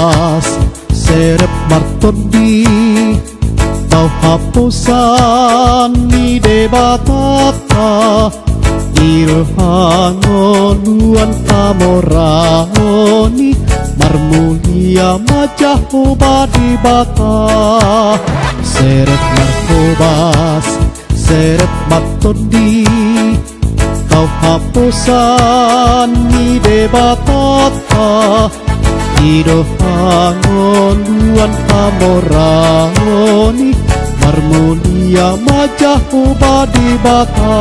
Marhobas Serep martondi Tau hapusan ni debatata Irhangonuan kamorahoni Marmulia majahoba di bata Serep Marhobas Serep martondi Tau hapusan ni debatata Irhangonuan kamorahoni Marmulia majahoba di bata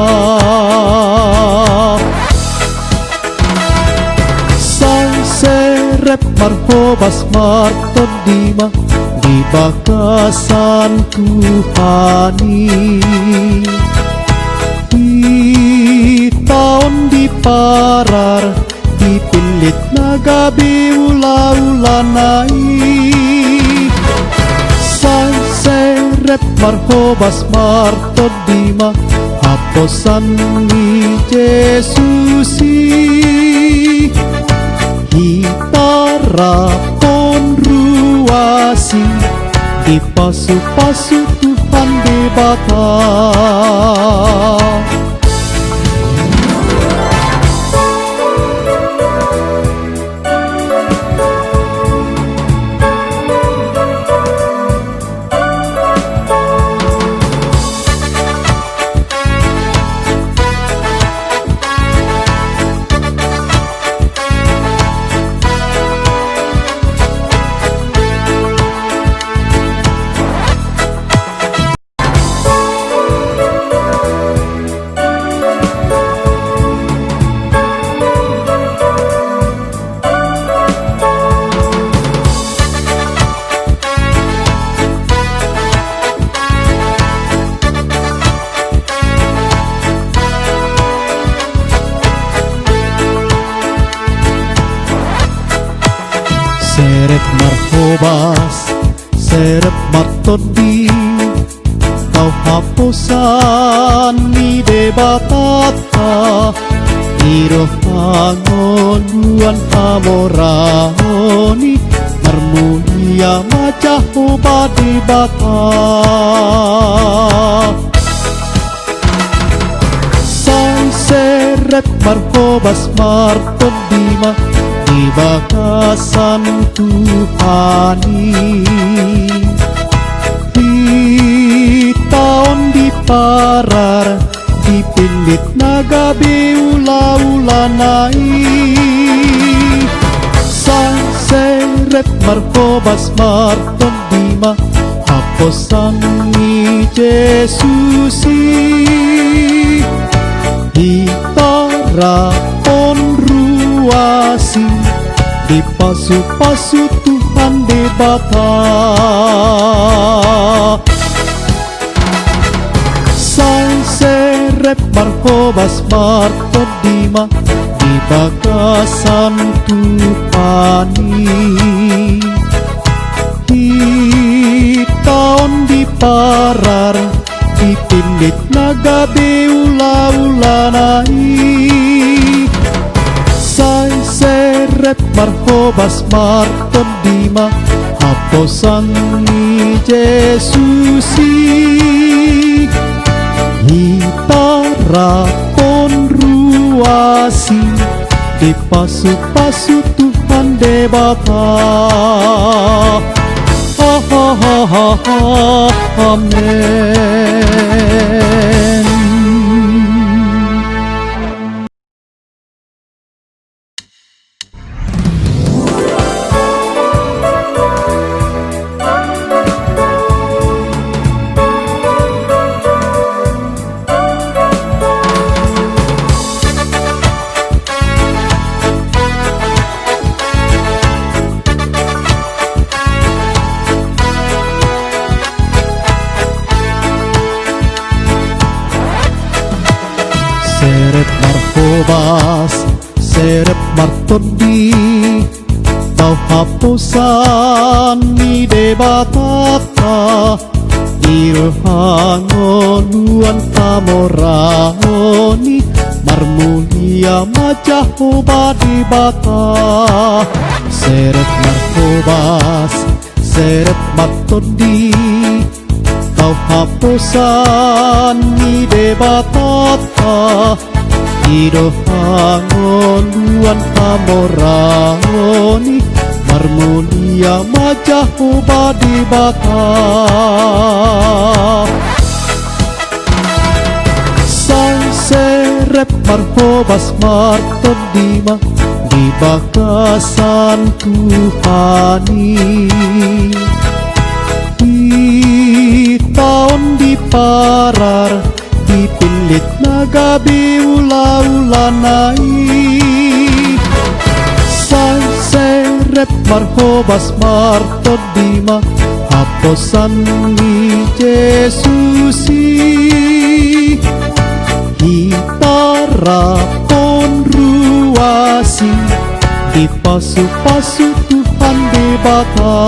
Sang serep Marhobas martondima Di bakasan Tuhani Di tahun di parar Dipilit nagabi ula-ulanai Sang serep Marhobas martondima Haposan ni Jesusi Hitara konruasi Dipasu-pasu Tuhan di bata Serep Marhobas Serep martondi Tau hapusan ni debatata Irhangonuan kamorahoni Marmulia majahoba di bata Sang serep Marhobas martondima Di bakasan Tuhani Di tahun di parar Dipilit nagabi ula-ulanai Sang serep Marhobas martondima Haposan ni Jesusi Hitara konruasi Dipasu-pasu Tuhan di bata Sang serep Marhobas martondima Di bakasan Tuhani Di tahun di parar Dipilit nagabi ula-ulanai Sang serep Marhobas martondima Haposan ni Jesusi Hitara konruasi Dipasu-pasu Tuhan di bata Amen. Serep Marhobas Serep martondi Tau hapusan ni debatata Irhangonuan kamorahoni Marmulia majahoba di bata Serep Marhobas seret matondi tau hapusan ni debatata ido hangoluan hamorani marmulia majahu badi bata sang seret marhobas martondima di bakasan Tuhani di tahun di parar dipilit nagabi ula-ulanai sang seret marhobas martondima haposan ni Yesusi hitara konruasi di pasu-pasu Tuhan debata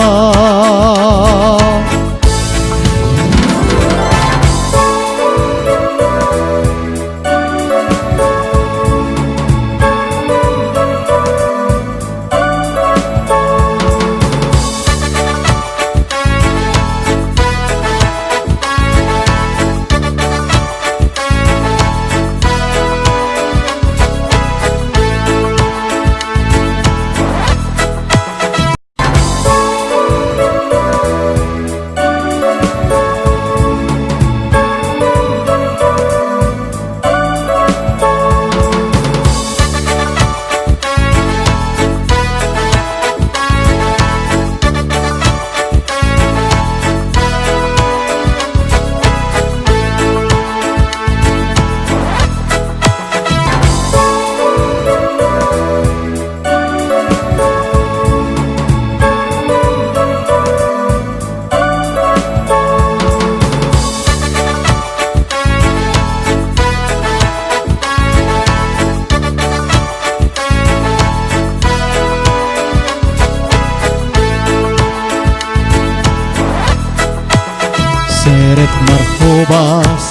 seret marhobas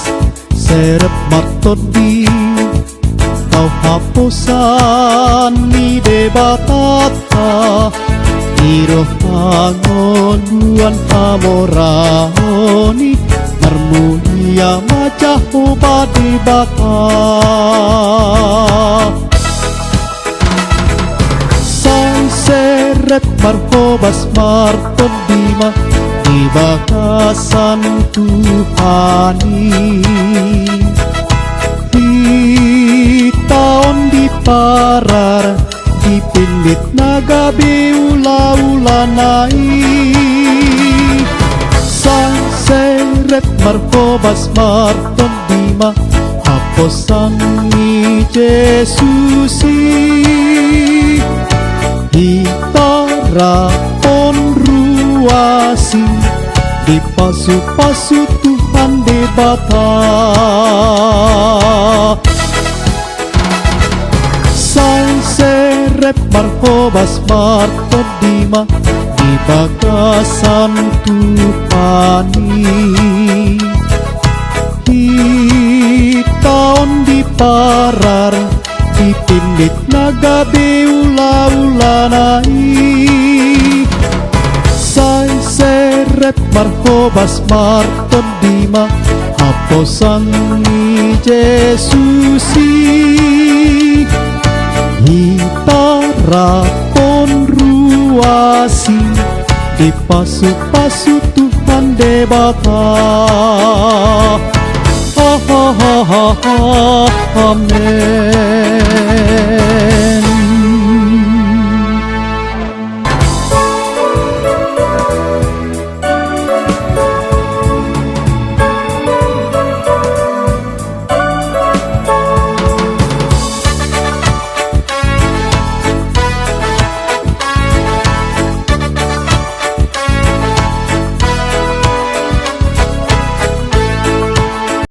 seret martondi tau hapusan ni debatata iro hangoluan hamorani marmulia majahu badi bata sang seret marhobas martondima di bakasan Tuhani di tahun di parar dipilit nagabi ula-ulanai sang seret marhobas martondima haposan ni Yesusi hitara konruasi di pasu-pasu Tuhan debata sang seret marhobas martondima di bakasan Tuhani di tahun di parar dipilit nagabi ula-ulanai sang seret marhobas martondima haposan ni Yesusi hitara konruasi di pasu-pasu Tuhan debata amen.